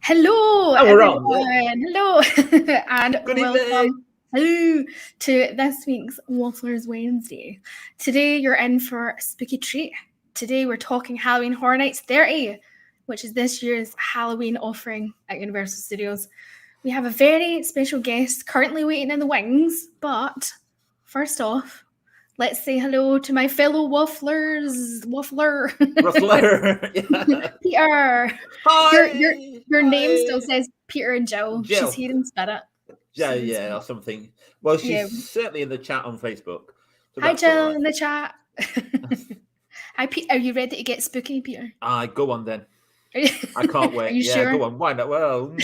Hello, Oh, we're on. everyone. Hello, and Good evening. welcome. Hello to this week's Wafflers Wednesday. Today, you're in for a spooky treat. Today, we're talking Halloween Horror Nights 30, which is this year's Halloween offering at Universal Studios. We have a very special guest currently waiting in the wings, but first off, let's say hello to my fellow Waffler. Ruffler. Yeah. Peter. Hi. Your name Hi. still says Peter and Jill. Jill. She's here in spirit. Yeah, or something. Well, she's Yeah. certainly in the chat on Facebook. So Hi, that's Jill, all right. in the chat. Hi, Pete. Are you ready to get spooky, Peter? Go on then. Are you, I can't wait. Are you sure? Go on. Why not? Well,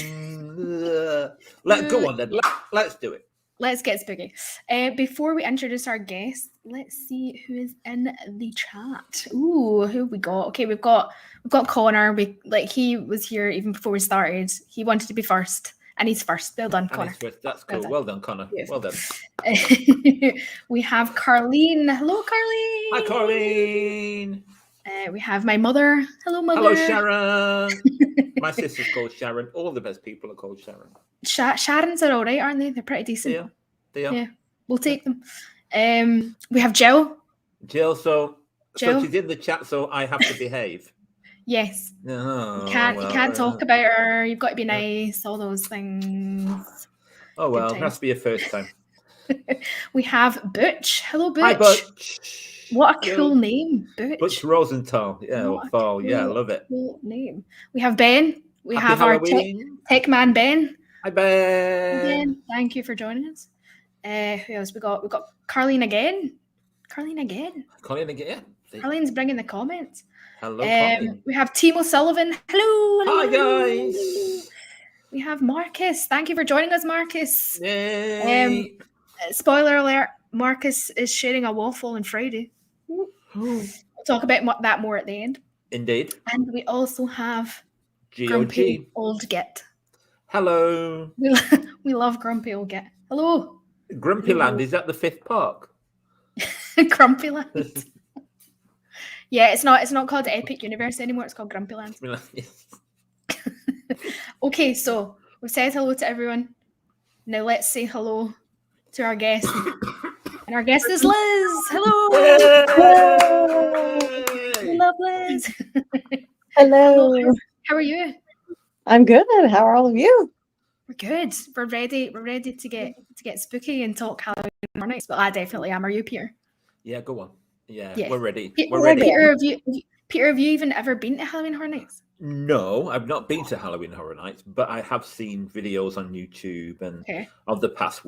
go on then. Let's do it. Let's get spooky. Before we introduce our guest, let's see who is in the chat. Ooh, who have we got? Okay, we've got Connor. He was here even before we started. He wanted to be first, and he's first. Well done, Connor. That's cool. Well done, Connor. Yes. Well done. We have Carleen. Hello, Carleen. Hi, Carleen. We have my mother. Hello, mother. Hello, Sharon. My sister's called Sharon. All the best people are called Sharon. Sharons are all right, aren't they? They're pretty decent. They are. Yeah, we'll take them. We have Jill. Jill, so she's in the chat, so I have to behave. Yes. Oh, you can't talk about her. You've got to be nice. All those things. Oh well, it has to be a first time. We have Butch. Hello, Butch. Hi, Butch. What a cool name, Butch. Butch Rosenthal. Yeah, I love it. Cool name. We have Ben. We Happy have Halloween. our tech man Ben. Hi, Ben. Thank you for joining us. Who else we got? We got Carleen again. Carleen again. Carleen's bringing the comments. Hello, Carleen. We have Timo Sullivan. Hello. Hi, guys. We have Marcus. Thank you for joining us, Marcus. Yay. Spoiler alert: Marcus is sharing a waffle on Friday. We'll talk about that more at the end. Indeed. And we also have GOG. Grumpy Old Git. Hello. We love Grumpy Old Git. Hello. Grumpy Land, is that the 5th park? Grumpy Land. Yeah, it's not called Epic Universe anymore. It's called Grumpy Land. Yes. Okay, so we've said hello to everyone. Now let's say hello to our guest. And our guest is Liz. Hello. We love Liz. Hello. How are you? I'm good. How are all of you? We're good. We're ready. We're ready to get spooky and talk Halloween Horror Nights. Well, I definitely am. Are you, Peter? Yeah, go on. Yeah, yes. We're ready. We're ready. Peter, have you even ever been to Halloween Horror Nights? No, I've not been to Halloween Horror Nights, but I have seen videos on YouTube and of the past,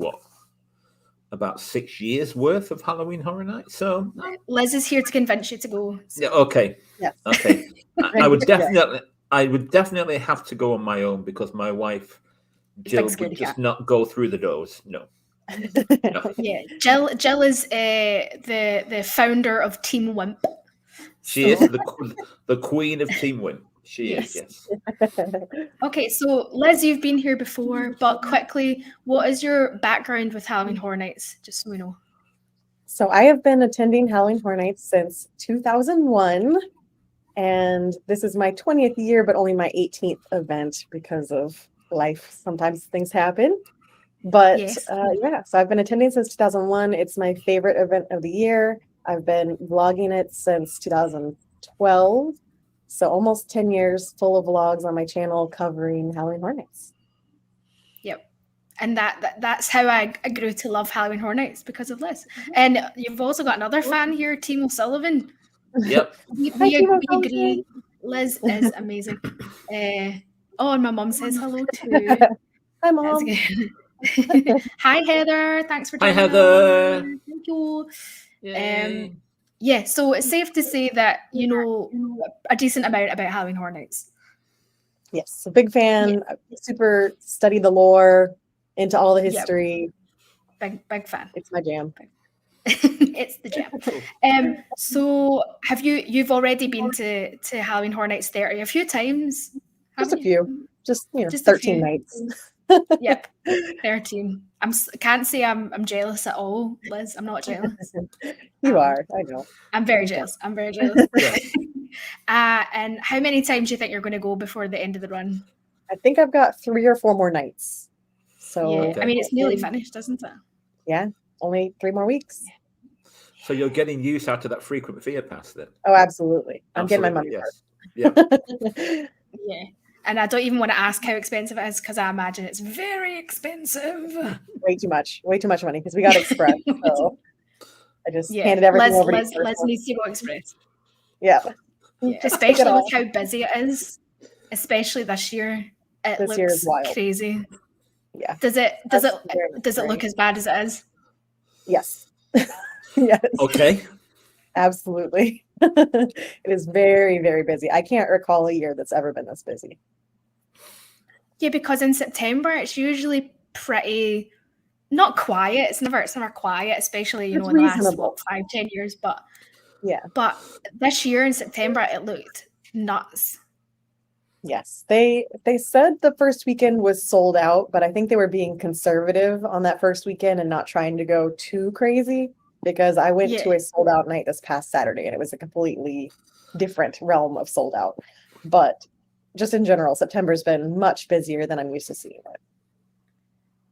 about 6 years worth of Halloween Horror Nights. So Liz is here to convince you to go. So. Yeah. Okay. Yes. Okay. I would definitely have to go on my own because my wife Jill would just not go through the doors. No. Yeah, Jill is the founder of Team Wimp. She is the queen of Team Wimp. She is, yes. Okay, so Liz, you've been here before, but quickly, what is your background with Halloween Horror Nights? Just so we know. So I have been attending Halloween Horror Nights since 2001, and this is my 20th year, but only my 18th event because of life. Sometimes things happen. But so I've been attending since 2001. It's my favorite event of the year. I've been vlogging it since 2012. So almost 10 years full of vlogs on my channel covering Halloween Horror Nights. Yep. And that's how I grew to love Halloween Horror Nights, because of Liz. And you've also got another fan here, Timo Sullivan. Yep. We agree. Liz is amazing. And my mom says hello too. Hi, Mom. Hi, Heather. Thanks for joining us. Hi, Heather. Thank you. So it's safe to say that you know a decent amount about Halloween Horror Nights. Yes, a big fan. Super study the lore, into all the history. Big fan. It's my jam. It's the jam. So have you've already been to Halloween Horror Nights 30 a few times? Just a few. Just 13 nights. Yep, 13. Can't say I'm jealous at all, Liz. I'm not jealous. You are. I know. I'm very jealous. And how many times do you think you're going to go before the end of the run? I think I've got 3 or 4 more nights. So yeah, I mean, it's nearly finished, isn't it? Yeah, only 3 more weeks. So you're getting use out of that frequent fear pass then? Oh, absolutely. I'm getting my money. Yes. Yeah. Yeah. And I don't even want to ask how expensive it is because I imagine it's very expensive. Way too much money because we got Express. So I just handed everything over to you. Liz needs to go Express. Yeah. Especially with how busy it is, especially this year. This year is wild. Crazy. Yeah. Does it look as bad as it is? Yes. Yes. Okay. Absolutely. It is very, very busy. I can't recall a year that's ever been this busy. Yeah, because in September it's usually pretty not quiet. It's never quiet, especially in the last 5-10 years. But this year in September it looked nuts. Yes, they said the first weekend was sold out, but I think they were being conservative on that first weekend and not trying to go too crazy. Because I went to a sold out night this past Saturday and it was a completely different realm of sold out. But just in general, September's been much busier than I'm used to seeing it.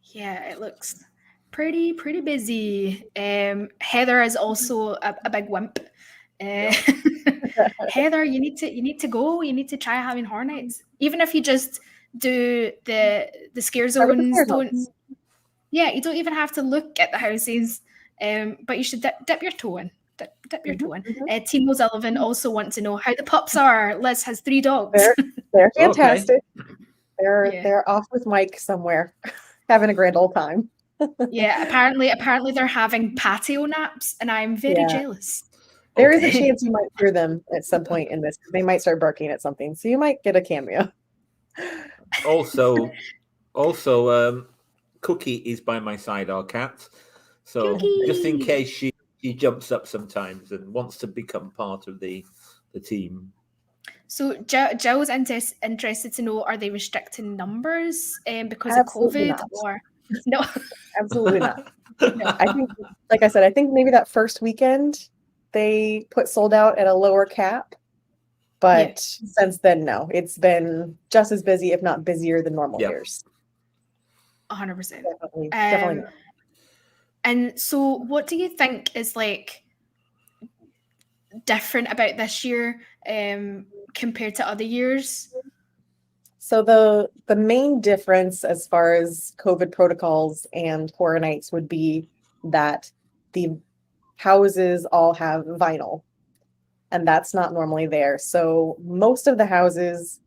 Yeah, it looks pretty busy. Heather is also a big wimp. Heather, you need to go. You need to try having Horror Nights. Even if you just do the scare zones. You don't even have to look at the houses. But you should dip your toe in. Dip your toe in. Timo Sullivan also wants to know how the pups are. Liz has 3 dogs. They're fantastic. Okay. They're off with Mike somewhere, having a grand old time. Yeah, apparently they're having patio naps, and I'm very jealous. There is a chance you might hear them at some point in this. They might start barking at something, so you might get a cameo. Also, Cookie is by my side, our cat. So just in case she jumps up sometimes and wants to become part of the team. So Jill's interested to know, are they restricting numbers because of COVID? Not. Or no? Absolutely not. No. I think, like I said, I think maybe that first weekend they put sold out at a lower cap. But since then, no. It's been just as busy, if not busier than normal years. 100%. Definitely. And so what do you think is like different about this year compared to other years? So the main difference as far as COVID protocols and Horror Nights would be that the houses all have vinyl, and that's not normally there. So most of the houses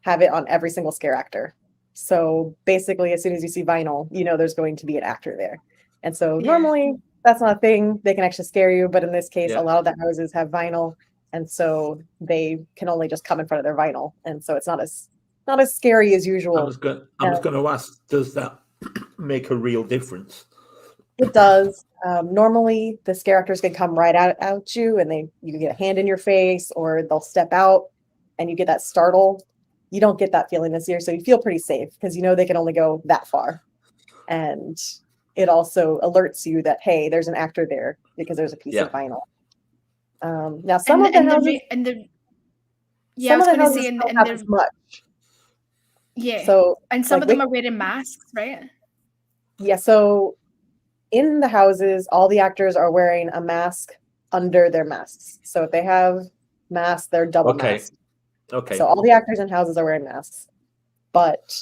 have it on every single scare actor. So basically, as soon as you see vinyl, you know there's going to be an actor there. And so normally that's not a thing. They can actually scare you. But in this case, a lot of the houses have vinyl. And so they can only just come in front of their vinyl. And so it's not as scary as usual. I was going to ask, does that make a real difference? It does. Normally, the scare actors can come right at you and you can get a hand in your face or they'll step out and you get that startle. You don't get that feeling this year. So you feel pretty safe because you know they can only go that far. And it also alerts you that, hey, there's an actor there because there's a piece of vinyl. Now, some of the houses don't have as much. Yeah. So, and some of them are wearing masks, right? Yeah. So in the houses, all the actors are wearing a mask under their masks. So if they have masks, they're double masked. Okay. So all the actors in houses are wearing masks. But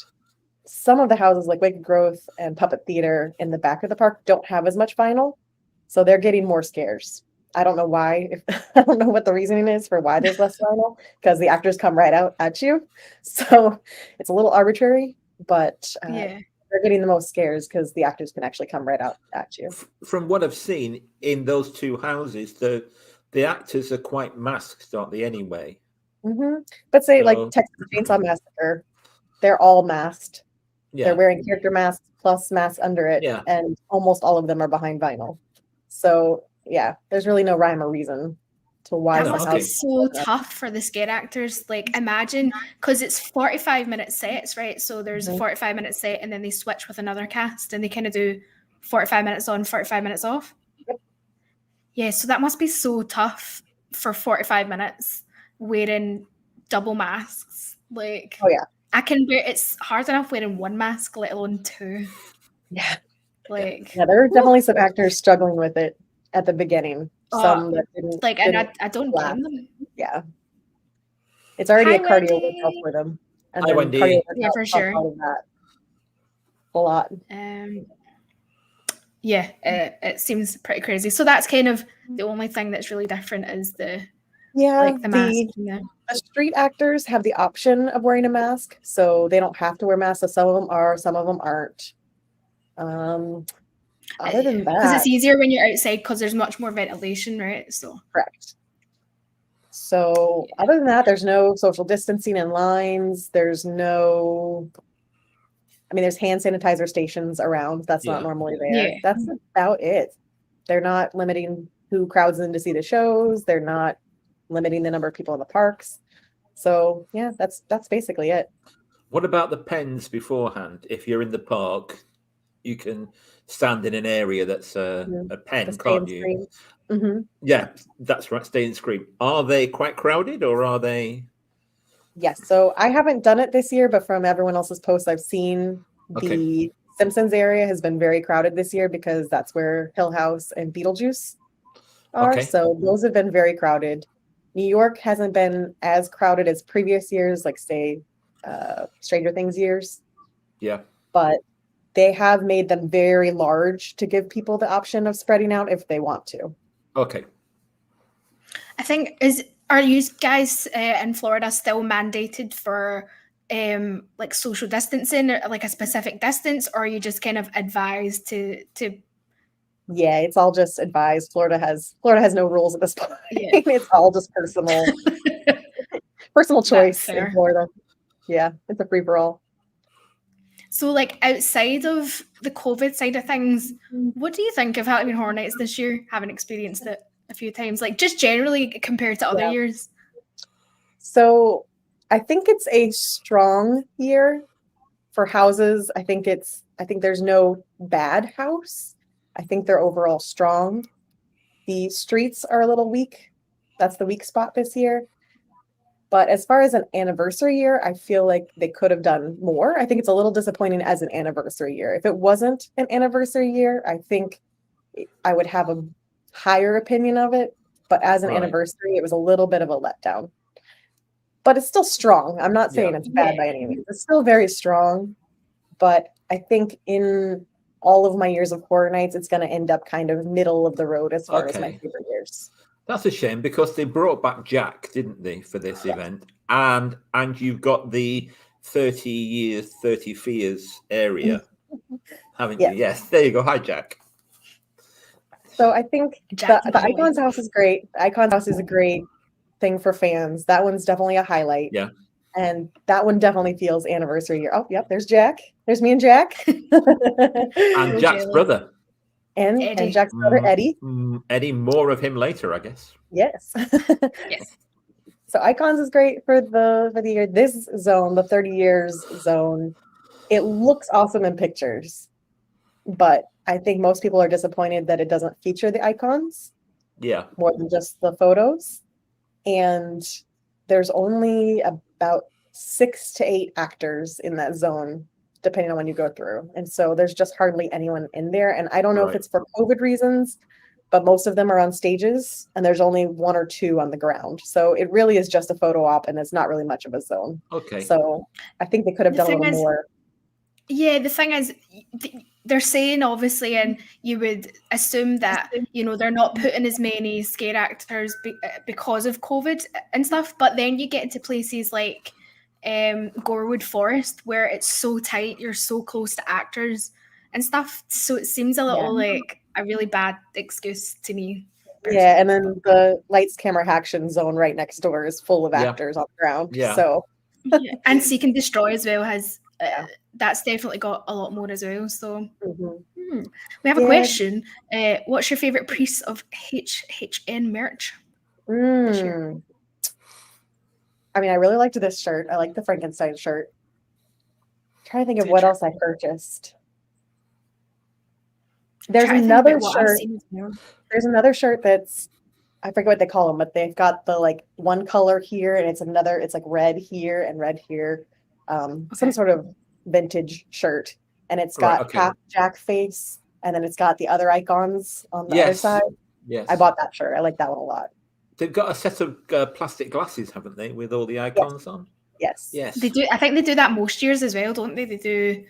some of the houses like Wicked Growth and Puppet Theater in the back of the park don't have as much vinyl. So they're getting more scares. I don't know why. I don't know what the reasoning is for why there's less vinyl, because the actors come right out at you. So it's a little arbitrary, but they're getting the most scares because the actors can actually come right out at you. From what I've seen in those 2 houses, the actors are quite masked, aren't they, anyway? Mm-hmm. But say like Texas Chainsaw Massacre, they're all masked. Yeah. They're wearing character masks plus masks under it, and almost all of them are behind vinyl. So yeah, there's really no rhyme or reason to why that must be so tough for the scare actors. Like imagine, because it's 45-minute sets, right? So there's a 45-minute set and then they switch with another cast and they kind of do 45 minutes on, 45 minutes off. Yep. Yeah, so that must be so tough for 45 minutes wearing double masks. Like, oh yeah, I can wear. It's hard enough wearing one mask, let alone two. Yeah. Like, Yeah, there are definitely some actors struggling with it at the beginning. Some that didn't. like, and didn't I don't laugh. blame them. Yeah. It's already Hi, a cardio Wendy. workout for them. And Hi, then Wendy. cardio Yeah, for workouts sure. out of that a lot. Yeah, it seems pretty crazy. So that's kind of the only thing that's really different is the mask. The street actors have the option of wearing a mask, so they don't have to wear masks. So some of them are, some of them aren't. Other than that, because it's easier when you're outside because there's much more ventilation, right? So correct. So other than that, there's no social distancing in lines. There's no, I mean, there's hand sanitizer stations around. That's not normally there. Yeah. That's about it. They're not limiting who crowds in to see the shows. They're not limiting the number of people in the parks. So yeah, that's basically it. What about the pens beforehand? If you're in the park, you can stand in an area that's a pen, can't you? Mm-hmm. Yeah, that's right. Stay and scream. Are they quite crowded, or are they? Yes. So I haven't done it this year, but from everyone else's posts I've seen, the Simpsons area has been very crowded this year because that's where Hill House and Beetlejuice are. Okay. So those have been very crowded. New York hasn't been as crowded as previous years, like say Stranger Things years. Yeah. But they have made them very large to give people the option of spreading out if they want to. Okay. I think are you guys in Florida still mandated for like social distancing or like a specific distance, or are you just kind of advised to Yeah, it's all just advised. Florida has no rules at this point. Yeah. It's all just personal choice in Florida. Yeah, it's a free for all. So like outside of the COVID side of things, what do you think of Halloween Horror Nights this year, having experienced it a few times, like just generally compared to other years? So I think it's a strong year for houses. I think there's no bad house. I think they're overall strong. The streets are a little weak. That's the weak spot this year. But as far as an anniversary year, I feel like they could have done more. I think it's a little disappointing as an anniversary year. If it wasn't an anniversary year, I think I would have a higher opinion of it. But as an anniversary, it was a little bit of a letdown. But it's still strong. I'm not saying it's bad by any means. It's still very strong. But I think in all of my years of Horror Nights, it's going to end up kind of middle of the road as far as my favorite years. That's a shame because they brought back Jack, didn't they, for this event? And you've got the 30 years, 30 fears area, haven't you? Yes, there you go. Hi, Jack. So I think the Icons House is great. The Icons House is a great thing for fans. That one's definitely a highlight. Yeah. And that one definitely feels anniversary year. Oh, yep, there's Jack. There's me and Jack. And Jack's brother. And Jack's brother, Eddie. Eddie, more of him later, I guess. Yes. Yes. So Icons is great for the year. This zone, the 30 years zone, it looks awesome in pictures. But I think most people are disappointed that it doesn't feature the icons. Yeah. More than just the photos. And there's only about 6 to 8 actors in that zone, depending on when you go through. And so there's just hardly anyone in there. And I don't know if it's for COVID reasons, but most of them are on stages and there's only 1 or 2 on the ground. So it really is just a photo op and it's not really much of a zone. Okay. So I think they could have done a little more. Yeah, the thing is, they're saying obviously, and you would assume that, you know, they're not putting as many scare actors because of COVID and stuff. But then you get into places like Gorewood Forest where it's so tight, you're so close to actors and stuff. So it seems a little like a really bad excuse to me. Personally. Yeah, and then the lights, camera, action zone right next door is full of actors on the ground. Yeah. So and Seek and Destroy as well has that's definitely got a lot more as well. So we have a question. What's your favorite piece of HHN merch? I mean, I really liked this shirt. I like the Frankenstein shirt. I'm trying to think of what else I purchased. There's another shirt. There's another shirt that's, I forget what they call them, but they've got the like one color here and it's like red here and red here. some sort of vintage shirt, and it's got half Jack face, and then it's got the other icons on the other side. Yes, I bought that shirt. I like that one a lot. They've got a set of plastic glasses, haven't they, with all the icons on? Yes, they do. I think they do that most years as well, don't they? They do.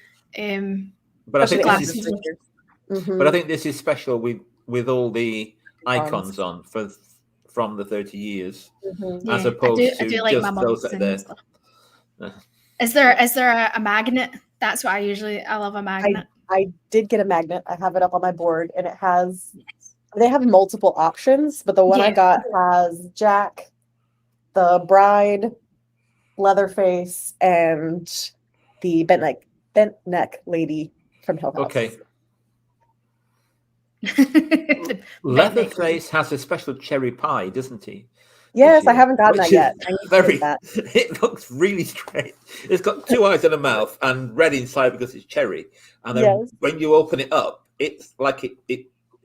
But I think glasses. But I think this is special with all the icons on from the 30 years, as opposed to like just those that are there. Is there a magnet? That's what I love a magnet. I did get a magnet. I have it up on my board, and it has. They have multiple options, but the one I got has Jack, the bride, Leatherface, and the bent neck lady from Hill House. Okay. Leatherface has a special cherry pie, doesn't he? Yes, I haven't gotten that yet. I need to get that. It looks really strange. It's got 2 eyes and a mouth and red inside because it's cherry. And then when you open it up, it's like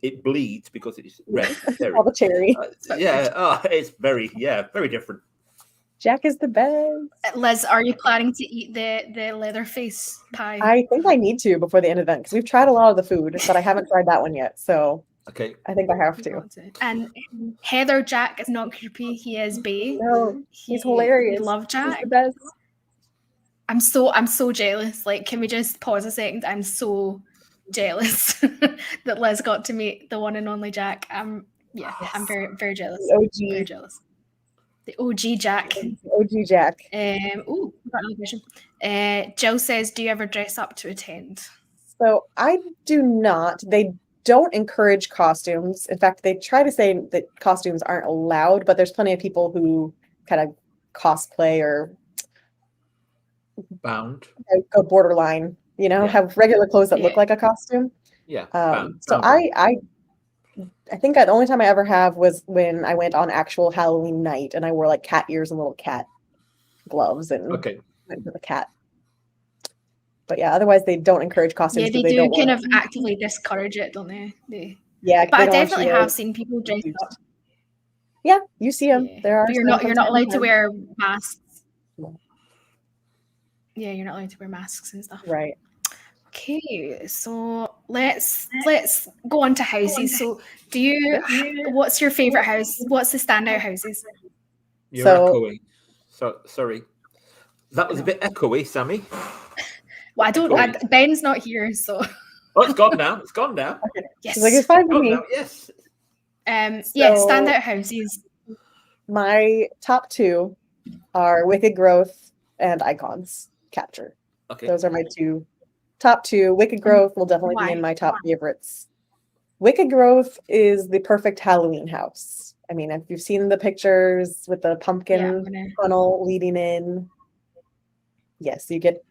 it bleeds because it's red cherry. All the cherry. It's very different. Jack is the best. Liz, are you planning to eat the Leatherface pie? I think I need to before the end of the event because we've tried a lot of the food, but I haven't tried that one yet. So okay, I think I have to. And Heather Jack is not creepy. He is bae. No, he's hilarious. I love Jack. He's the best. I'm so jealous. Like, can we just pause a second? I'm so jealous that Liz got to meet the one and only Jack. I'm very, very jealous. The OG. Very jealous. The OG Jack. OG Jack. Got another question. Jill says, do you ever dress up to attend? So I do not. They don't encourage costumes. In fact, they try to say that costumes aren't allowed, but there's plenty of people who kind of cosplay or go borderline, have regular clothes that look like a costume. Yeah. So I think the only time I ever have was when I went on actual Halloween night and I wore like cat ears and little cat gloves and went with a cat. But yeah, otherwise they don't encourage costumes. Yeah, they do kind of actively discourage it, don't they? Yeah, but I definitely have seen people dress up. Yeah, you see them. Yeah. There are. But you're not allowed to wear masks. Yeah, you're not allowed to wear masks and stuff. Right. Okay, so let's go on to houses. So, what's your favorite house? What's the standout houses? You're echoey. So sorry, that was a bit echoey, Sammy. Well, Ben's not here, so. Oh, it's gone now. It's gone now. Okay. Yes, it's fine for me. Now. Yes. Standout houses. My top 2 are Wicked Growth and Icons Capture. Okay, those are my top 2. Wicked Growth will definitely be in my top favorites. Wicked Growth is the perfect Halloween house. I mean, if you've seen the pictures with the pumpkin funnel leading in, yes, you get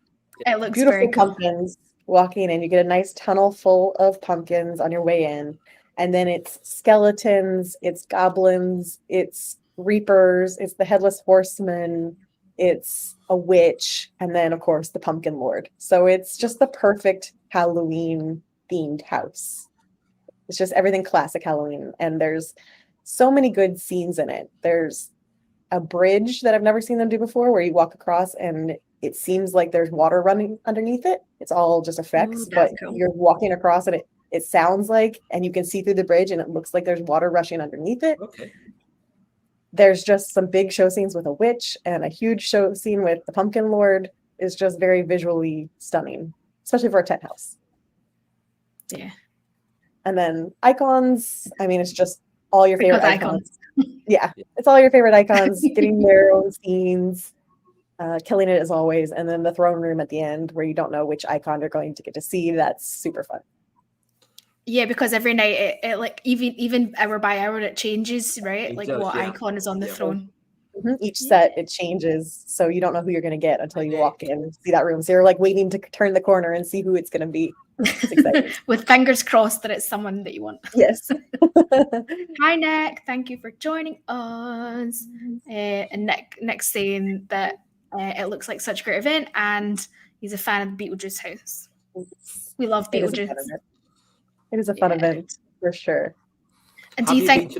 beautiful pumpkins walking in. You get a nice tunnel full of pumpkins on your way in. And then it's skeletons, it's goblins, it's reapers, it's the headless horseman, it's a witch, and then, of course, the pumpkin lord. So it's just the perfect Halloween themed house. It's just everything classic Halloween. And there's so many good scenes in it. There's a bridge that I've never seen them do before where you walk across and it seems like there's water running underneath it. It's all just effects, but you're walking across and it sounds like, and you can see through the bridge and it looks like there's water rushing underneath it. Okay. There's just some big show scenes with a witch, and a huge show scene with the pumpkin lord is just very visually stunning, especially for a tent house. Yeah. And then icons, I mean, it's just all your favorite icons. Yeah, it's all your favorite icons, getting their own scenes, killing it as always. And then the throne room at the end where you don't know which icon you're going to get to see. That's super fun. Yeah, because every night it like even hour by hour it changes, right? It does, what icon is on the throne. Mm-hmm. Each set it changes, so you don't know who you're going to get until you walk in and see that room. So you're like waiting to turn the corner and see who it's going to be. It's exciting. With fingers crossed that it's someone that you want. Yes. Hi Nick, thank you for joining us. And Nick's saying that it looks like such a great event, and he's a fan of the Beetlejuice house. We love Beetlejuice. It is a fun event for sure. And do you think?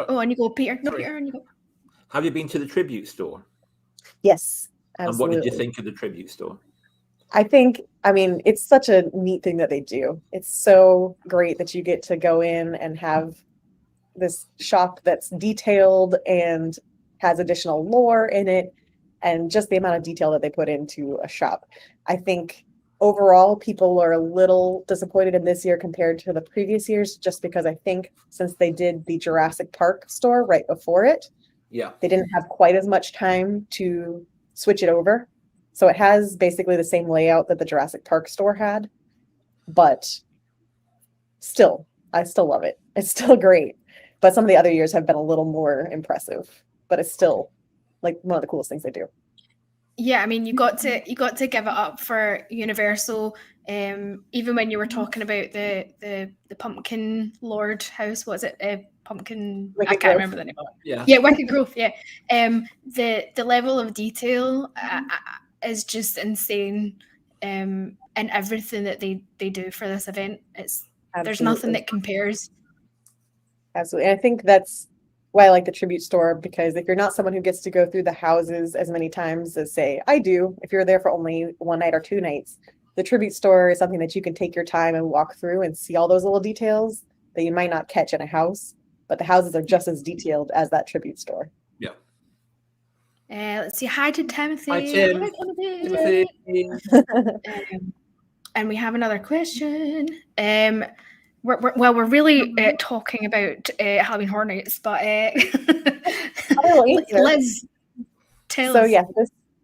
On you go, Peter. No, Peter, on you go. Have you been to the tribute store? Yes, And what did you Absolutely. think of the tribute store? I mean, it's such a neat thing that they do. It's so great that you get to go in and have this shop that's detailed and has additional lore in it, and just the amount of detail that they put into a shop. I think overall people are a little disappointed in this year compared to the previous years, just because I think since they did the Jurassic Park store right before it, Yeah. they didn't have quite as much time to switch it over. So it has basically the same layout that the Jurassic Park store had, but still, I still love it. It's still great. But some of the other years have been a little more impressive, but it's still like one of the coolest things they do. Yeah, I mean, you got to give it up for Universal. Even when you were talking about the Pumpkin Lord house, what was it? Pumpkin. I can't remember the name of it. Yeah, Wicked Grove. Yeah. The level of detail is just insane. And everything that they do for this event, there's nothing that compares. Absolutely. And I think that's why I like the tribute store, because if you're not someone who gets to go through the houses as many times as, say, I do, if you're there for only one night or 2 nights, the tribute store is something that you can take your time and walk through and see all those little details that you might not catch in a house, but the houses are just as detailed as that tribute store. Yeah. Let's see. Hi to Timothy. Hi, Tim. Timothy. And we have another question. We're really talking about Halloween Horror Nights, but Liz, tell us. So yeah,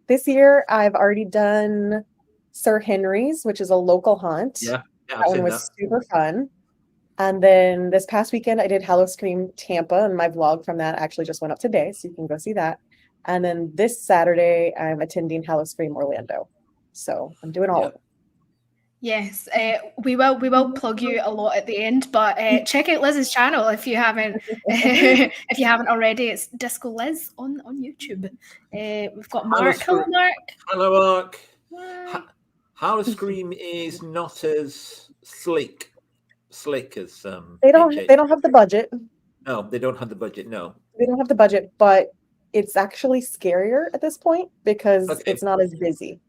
this year I've already done Sir Henry's, which is a local haunt. Yeah, that one was super fun. And then this past weekend I did Howl-O-Scream Tampa, and my vlog from that actually just went up today, so you can go see that. And then this Saturday I'm attending Howl-O-Scream Orlando. So I'm doing all of it. Yes, we will plug you a lot at the end, but check out Liz's channel if you haven't already. It's Discoliz on YouTube. We've got Mark. Hello, Mark. Hello, Mark. Howl-O-Scream is not as slick as they don't have the budget. No, they don't have the budget. No, they don't have the budget, but it's actually scarier at this point because it's not as busy.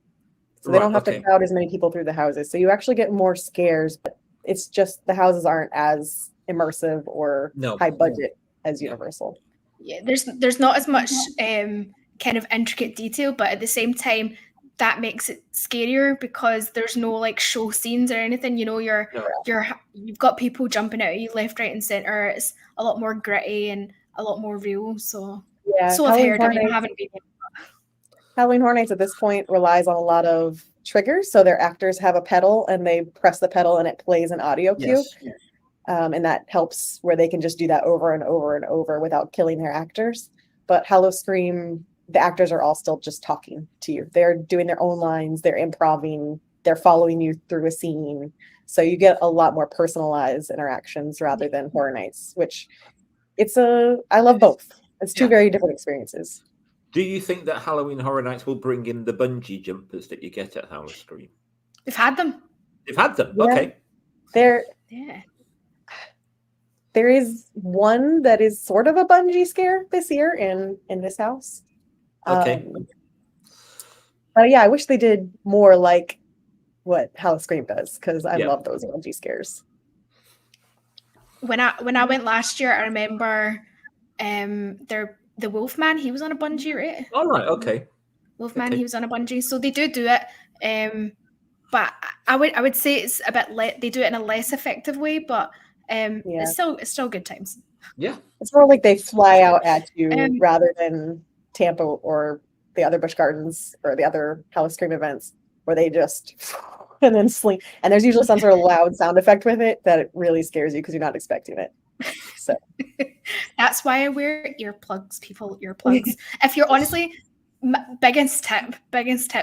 So they don't have to crowd as many people through the houses. So you actually get more scares, but it's just the houses aren't as immersive or high budget as Universal. Yeah, there's not as much kind of intricate detail, but at the same time, that makes it scarier because there's no like show scenes or anything. You know, you've got people jumping out at you left, right, and center. It's a lot more gritty and a lot more real. So I've heard. I mean, I haven't been. Halloween Horror Nights at this point relies on a lot of triggers. So their actors have a pedal and they press the pedal and it plays an audio cue. Yes. And that helps where they can just do that over and over and over without killing their actors. But Howl-O-Scream, the actors are all still just talking to you. They're doing their own lines, they're improvising, they're following you through a scene. So you get a lot more personalized interactions rather than Horror Nights, which I love both. It's two very different experiences. Do you think that Halloween Horror Nights will bring in the bungee jumpers that you get at Howl-O-Scream? They've had them. They've had them. Yeah. Okay. There is one that is sort of a bungee scare this year in this house. Okay. But yeah, I wish they did more like what Howl-O-Scream does, because I love those bungee scares. When I went last year, I remember the Wolfman, he was on a bungee, right? All right, okay. Wolfman, he was on a bungee. So they do it. But I would say it's a bit they do it in a less effective way, but it's still good times. Yeah. It's more like they fly out at you rather than Tampa or the other Busch Gardens or the other Howl-O-Scream events where they just and then sling. And there's usually some sort of loud sound effect with it that it really scares you because you're not expecting it. So that's why I wear earplugs, people. Earplugs. If you're honestly, biggest tip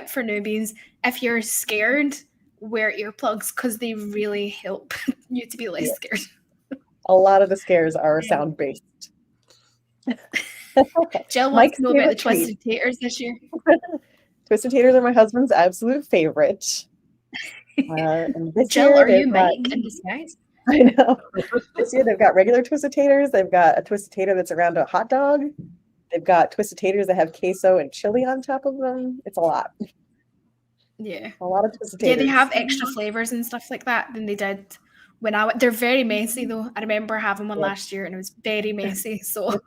for newbies, if you're scared, wear earplugs because they really help you to be less scared. A lot of the scares are sound based. Jill wants to know about the Twisted Taters this year. Twisted Taters are my husband's absolute favorite. Jill, are you Mike in disguise? I know. This year they've got regular Twisted Taters. They've got a Twisted Tater that's around a hot dog. They've got twisted taters that have queso and chili on top of them. It's a lot. Yeah. A lot of twisted Yeah, taters. they have extra flavors and stuff like that than they did when I went. They're very messy though. I remember having one last year and it was very messy. So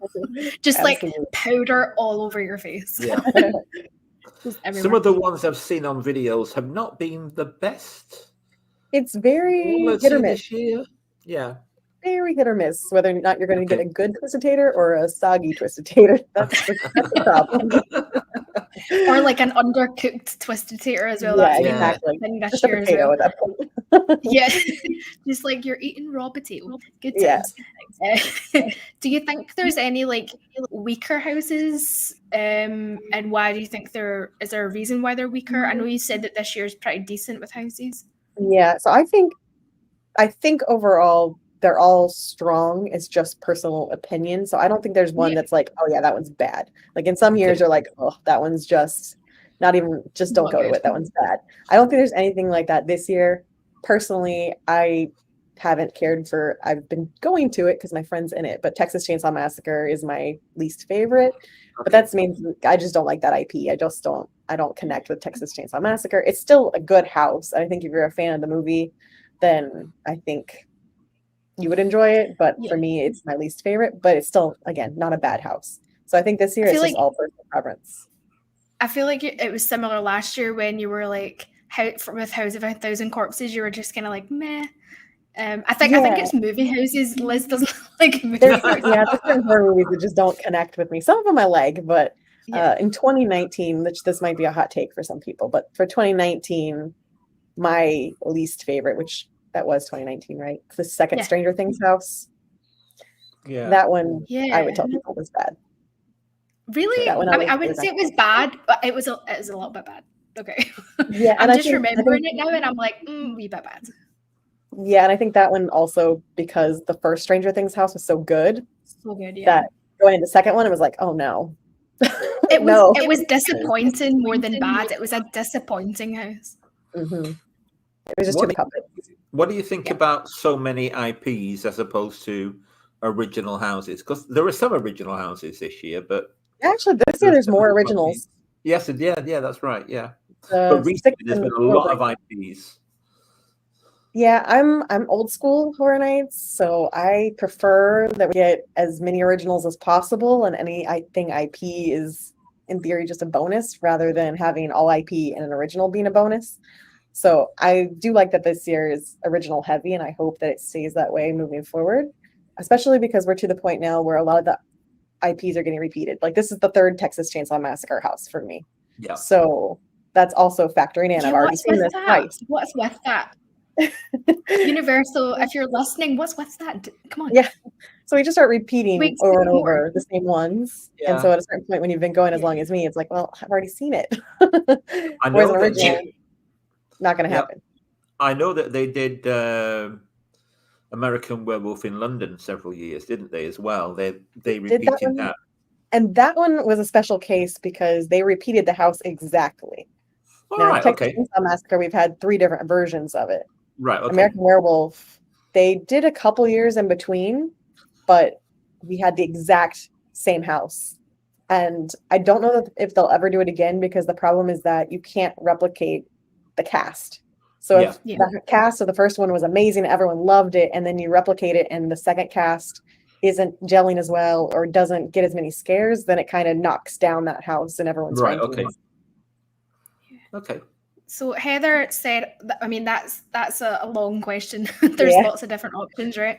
just like Absolutely. powder all over your face. Yeah. Just Some everywhere. of the ones I've seen on videos have not been the best. It's very Let's hit or see miss. this year. Yeah. Very hit or miss, whether or not you're going to Okay. get a good twisted tater or a soggy twisted tater. That's the problem. Or like an undercooked twisted tater as well. Yeah, That's been exactly. a thing this Just a year as potato well. at that point. Yeah, just like you're eating raw potato. Good Yeah. times. Do you think there's any like weaker houses? And why do you think is there a reason why they're weaker? I know you said that this year's pretty decent with houses. Yeah, so I think overall they're all strong. It's just personal opinion. So I don't think there's one Yeah. that's like, oh yeah, that one's bad. Like in some years you're like, oh, that one's just not even, just don't Not go to good. it. That one's bad. I don't think there's anything like that this year. Personally, I haven't cared for, I've been going to it because my friend's in it, but Texas Chainsaw Massacre is my least favorite. But that's means I just don't like that IP. I don't connect with Texas Chainsaw Massacre. It's still a good house. I think if you're a fan of the movie, then I think you would enjoy it. But Yeah. for me, it's my least favorite. But it's still, again, not a bad house. So I think this year I it's feel just like- all personal preference. I feel like it was similar last year when you were like with House of 1,000 Corpses. You were just kind of like meh. I think it's movie houses. Liz doesn't like movie There's houses. there's certain horror movies that just don't connect with me. Some of them I like, but in 2019, which this might be a hot take for some people, but for 2019, my least favorite, which that was 2019, right? The second Yeah. Stranger Things house. Yeah. That one I Yeah. would tell people was bad. Really? That one I mean, I I would wouldn't say say it was bad, but it was a little bit bad. Okay. Yeah, I'm and just remembering it now, and I'm like, wee bit bad. Yeah, and I think that one also because the first Stranger Things house was so good So good, yeah. that going into the second one, it was like, oh no. It was No. it was disappointing more than bad. It was a disappointing house. Mhm. It was just too many puppets. What do you think about so many IPs as opposed to original houses? Because there are some original houses this year, but Actually, this year there's more originals. yes, yeah, that's right, yeah. The But recently, sixth there's and been a lot fourth- of IPs. Yeah, I'm old school Horror Nights, so I prefer that we get as many originals as possible, and anything IP is in theory just a bonus rather than having all IP and an original being a bonus. So I do like that this year is original heavy, and I hope that it stays that way moving forward, especially because we're to the point now where a lot of the IPs are getting repeated. Like this is the third Texas Chainsaw Massacre house for me. Yeah. So that's also factoring in. I've already what's seen with this that? twice. What's with that? Universal, if you're listening, what's with that? Come on. Yeah. So we just start repeating Wait, over and more. over the same ones. Yeah. And so at a certain point when you've been going as Yeah. long as me, it's like, well, I've already seen it. I Whereas know an that original, not going to Yep. happen. I know that they did American Werewolf in London several years, didn't they, as well? They Did repeated one? that. And that one was a special case because they repeated the house exactly. All Now, right, Texas okay. Chainsaw Massacre, we've had 3 different versions of it. Right, okay. American Werewolf, they did a couple years in between, but we had the exact same house. And I don't know if they'll ever do it again because the problem is that you can't replicate the cast. So if Yeah. the cast of the first one was amazing, everyone loved it, and then you replicate it and the second cast isn't gelling as well or doesn't get as many scares, then it kind of knocks down that house and everyone's Right, rankings. okay. Okay. So Heather said, I mean, that's a long question. There's Yeah. lots of different options, right?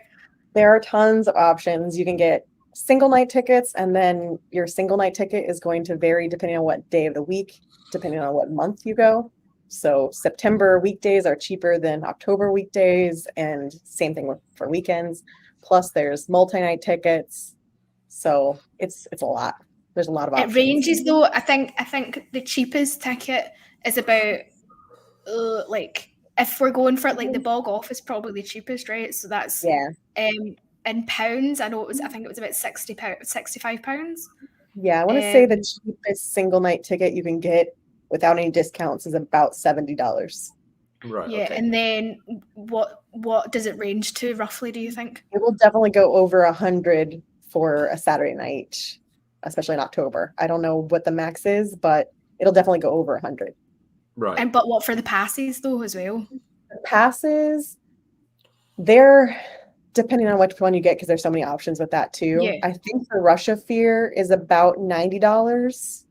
There are tons of options. You can get single night tickets, and then your single night ticket is going to vary depending on what day of the week, depending on what month you go. So September weekdays are cheaper than October weekdays, and same thing for weekends. Plus, there's multi-night tickets. So it's a lot. There's a lot of options. It ranges though. I think the cheapest ticket is about like if we're going for like the bog off is probably the cheapest, right? So that's Yeah. In pounds. I think it was about £65. Yeah, I want to say the cheapest single night ticket you can get without any discounts is about $70. Right, Yeah, okay. and then what does it range to roughly, do you think? It will definitely go over 100 for a Saturday night. especially in October. I don't know what the max is, but it'll definitely go over 100. Right. But what for the passes though as well? Passes, they're depending on which one you get because there's so many options with that too. Yeah. I think the Russia Fear is about $90,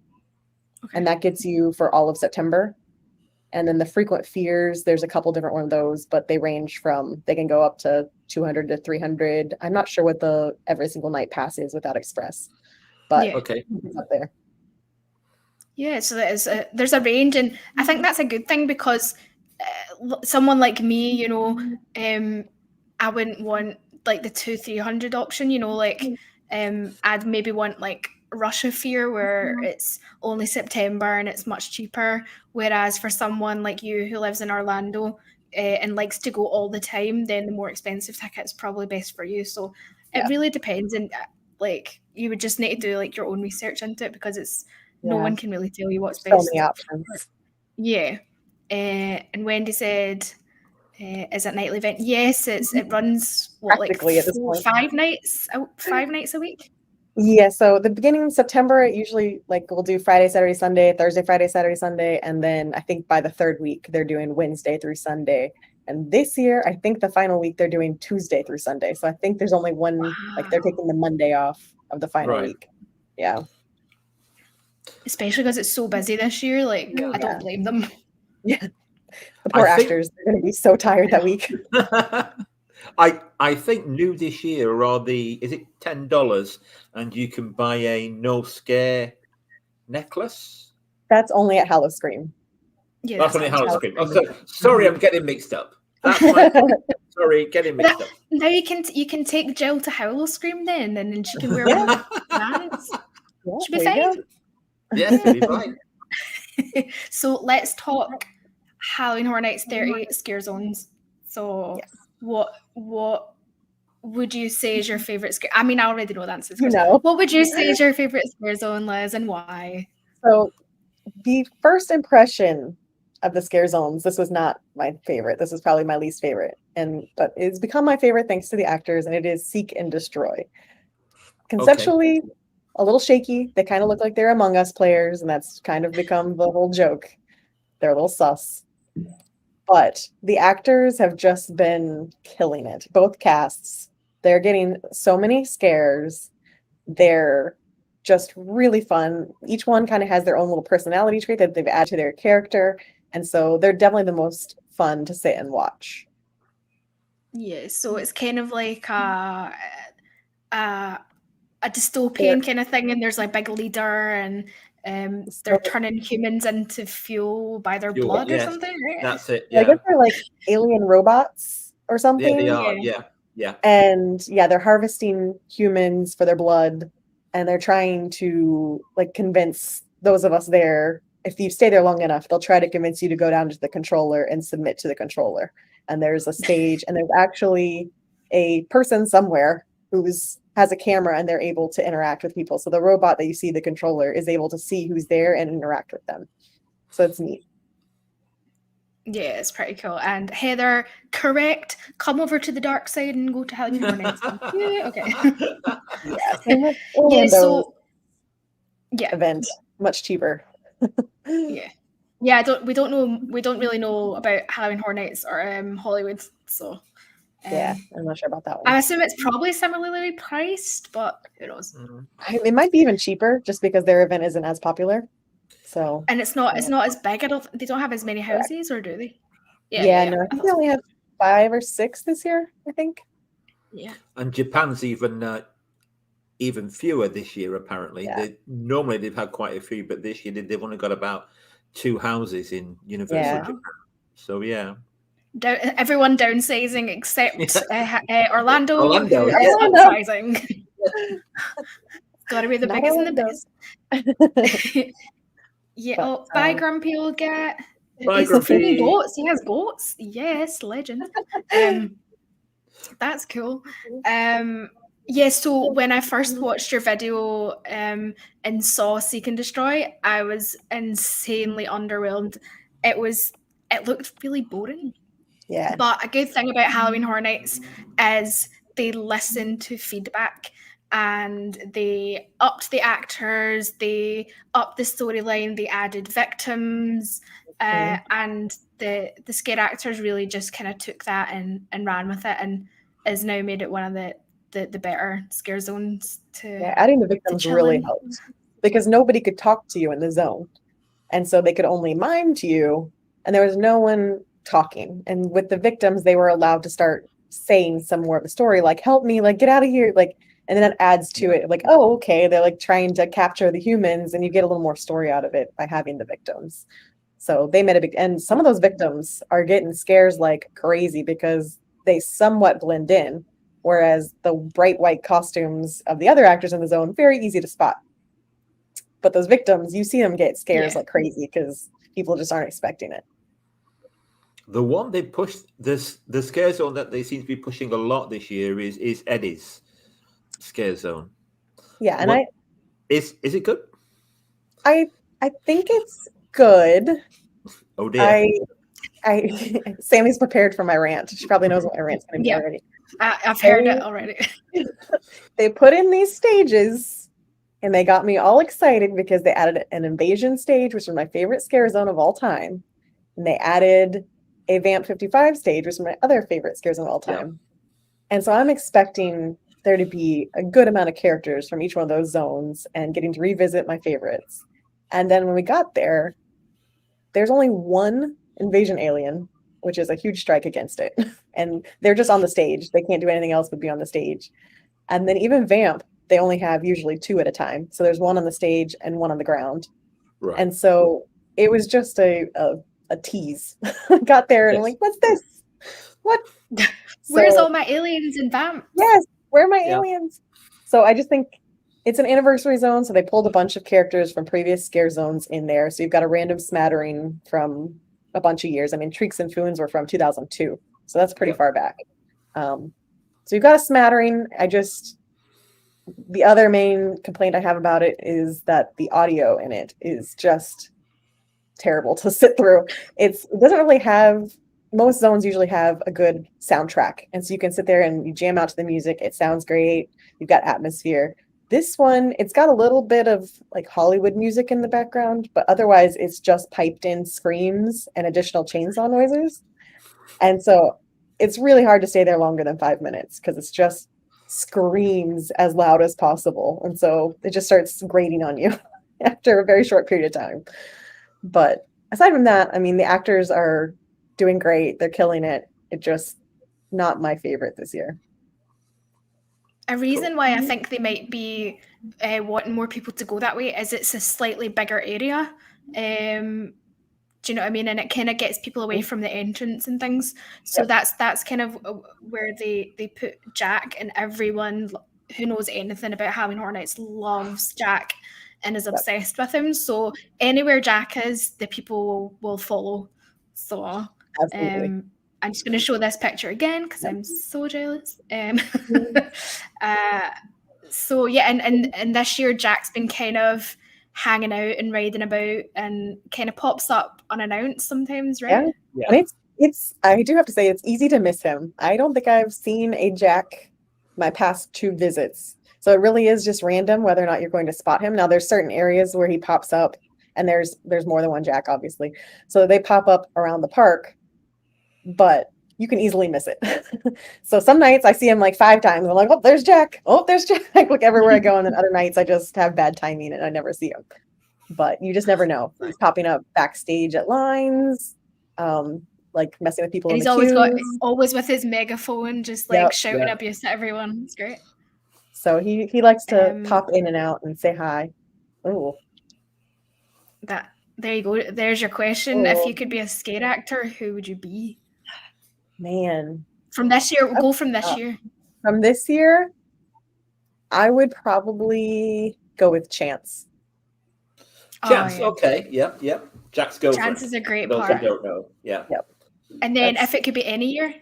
Okay. and that gets you for all of September. And then the Frequent Fears, there's a couple different one of those, but they can go up to 200 to 300. I'm not sure what the every single night pass is without Express, but Yeah. Okay. it's up there. Yeah, so there's a range, and I think that's a good thing because someone like me, you know, I wouldn't want like the 200-300 option, you know, like I'd maybe want like Russia Fear where it's only September and it's much cheaper, whereas for someone like you who lives in Orlando and likes to go all the time, then the more expensive ticket's probably best for you. So it really depends, and like you would just need to do like your own research into it because it's no one can really tell you what's So best. many options. Yeah. And Wendy said, is it a nightly event? Yes, it runs Practically at this point. 5 nights a week? Yeah, so the beginning of September, it usually like we'll do Friday, Saturday, Sunday, Thursday, Friday, Saturday, Sunday, and then I think by the third week they're doing Wednesday through Sunday. And this year, I think the final week they're doing Tuesday through Sunday. So I think there's only one, like they're taking the Monday off of the final week. Yeah. Especially because it's so busy this year. Like, I don't blame them. Yeah. The poor actors, they're going to be so tired that week. I think new this year is it $10 and you can buy a no scare necklace? That's only at Howl-O-Scream. Yeah, that's only at Howl-O-Scream. Oh, sorry, I'm getting mixed up. That's my sorry, getting mixed up. Now you can take Jill to Howl-O-Scream then, and then she can wear one of the bands. Should be fine. Yes, it'll be fine. So let's talk Halloween Horror Nights 30 scare zones. So what would you say is your favorite scare? I mean, I already know the answer. What would you say is your favorite scare zone, Liz, and why? So the first impression of the scare zones, this was not my favorite. This is probably my least favorite. But it's become my favorite thanks to the actors, and it is Seek and Destroy. Conceptually, a little shaky. They kind of look like they're Among Us players, and that's kind of become the whole joke. They're a little sus. But the actors have just been killing it. Both casts. They're getting so many scares. They're just really fun. Each one kind of has their own little personality trait that they've added to their character. And so they're definitely the most fun to sit and watch. Yeah, so it's kind of like a dystopian kind of thing, and there's like a big leader, and they're turning humans into fuel by their blood or something, right? That's it. I guess they're like alien robots or something. Yeah, they are. Yeah. And they're harvesting humans for their blood, and they're trying to like convince those of us there. If you stay there long enough, they'll try to convince you to go down to the controller and submit to the controller. And there's a stage, and there's actually a person somewhere who's has a camera, and they're able to interact with people. So the robot that you see, the controller, is able to see who's there and interact with them. So it's neat. Yeah, it's pretty cool. And Heather, correct. Come over to the dark side and go to Halloween Horror Nights. Yeah, okay. Event much cheaper. Yeah. We don't really know about Halloween Horror Nights or Hollywood, so I'm not sure about that one. I assume it's probably similarly priced, but who knows? It might be even cheaper just because their event isn't as popular. So it's not as big. They don't have as many houses, or do they? No, I think they only have 5 or 6 this year, I think. Yeah. And Japan's even fewer this year, apparently. Normally they've had quite a few, but this year they've only got about 2 houses in Universal Japan. So everyone downsizing except Orlando. Orlando, upsizing. Got to be the biggest and the best. Bye, Grumpy old get. Bye, Grumpy. Goats. He has goats. Yes, legend. That's cool. So when I first watched your video and saw Seek and Destroy, I was insanely underwhelmed. It looked really boring. Yeah. But a good thing about Halloween Horror Nights is they listen to feedback. and they upped the actors, they upped the storyline, they added victims, and the scare actors really just kind of took that and ran with it, and has now made it one of the better scare zones to adding the victims chill really in. helped because nobody could talk to you in the zone, and so they could only mime to you, and there was no one talking. And with the victims, they were allowed to start saying some more of the story, like "Help me!" like "Get out of here!" like, and then that adds to it. Like, oh, okay, they're like trying to capture the humans, and you get a little more story out of it by having the victims. So they made a big, and some of those victims are getting scares like crazy because they somewhat blend in, whereas the bright white costumes of the other actors in the zone, very easy to spot. But those victims, you see them get scares like crazy because people just aren't expecting it. The one they pushed, the scare zone that they seem to be pushing a lot this year is Eddie's scare zone. Yeah, and is it good? I think it's good. Oh dear. Sammy's prepared for my rant. She probably knows what my rant's going to be already. I've heard it already. They put in these stages, and they got me all excited because they added an invasion stage, which is my favorite scare zone of all time, and they added a Vamp 55 stage, which is my other favorite scare zone of all time. And so I'm expecting there to be a good amount of characters from each one of those zones and getting to revisit my favorites. And then when we got there, there's only one invasion alien, which is a huge strike against it. And they're just on the stage. They can't do anything else but be on the stage. And then even Vamp, they only have usually two at a time. So there's one on the stage and one on the ground. Right. And so it was just a tease. I got there and I'm like, what's this? What? Where's all my aliens in Vamp? Yes, where are my aliens? So I just think it's an anniversary zone. So they pulled a bunch of characters from previous scare zones in there. So you've got a random smattering from a bunch of years. I mean, Treeks and Foons were from 2002. So that's pretty far back. So you've got a smattering. The other main complaint I have about it is that the audio in it is just terrible to sit through. It doesn't really have, most zones usually have a good soundtrack. And so you can sit there and you jam out to the music. It sounds great. You've got atmosphere. This one, it's got a little bit of like Hollywood music in the background, but otherwise it's just piped in screams and additional chainsaw noises. And so it's really hard to stay there longer than 5 minutes because it's just screams as loud as possible. And so it just starts grating on you after a very short period of time. But aside from that, I mean, the actors are doing great. They're killing it. It's just not my favorite this year. A reason why I think they might be wanting more people to go that way is it's a slightly bigger area. Do you know what I mean? And it kind of gets people away from the entrance and things. So that's kind of where they put Jack, and everyone who knows anything about Halloween Horror Nights loves Jack and is obsessed with him. So anywhere Jack is, the people will follow. So I'm just going to show this picture again because I'm so jealous. So yeah, and this year Jack's been kind of hanging out and riding about and kind of pops up unannounced sometimes, right? Yeah. And it's I do have to say it's easy to miss him. I don't think I've seen a Jack my past 2 visits. So it really is just random whether or not you're going to spot him. Now there's certain areas where he pops up, and there's more than one Jack, obviously. So they pop up around the park, but you can easily miss it. So some nights I see him like 5 times. I'm like, oh, there's Jack. Oh, there's Jack. Look everywhere I go. And then other nights I just have bad timing and I never see him. But you just never know. He's popping up backstage at lines, like messing with people. And he's always with his megaphone, just like shouting abuse at everyone. It's great. So he likes to pop in and out and say hi. Oh, there you go. There's your question. If you could be a scare actor, who would you be? Man, from this year, we'll go from this year. From this year, I would probably go with Chance. Chance, okay, yep. Jack's girlfriend. Chance is a great part. part. I don't know, yeah. Yep. And then if it could be any year,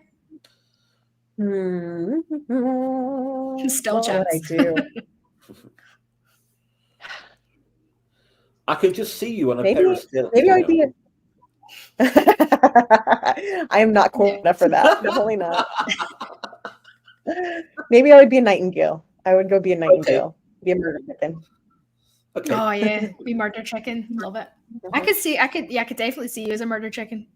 still Chance. I do. I could just see you on a pair of stilts. Maybe I'd be I am not cool enough for that. Definitely not. Maybe I would be a nightingale. I would go be a nightingale, be a murder chicken. Okay. Oh yeah, be murder chicken. Love it. I could definitely see you as a murder chicken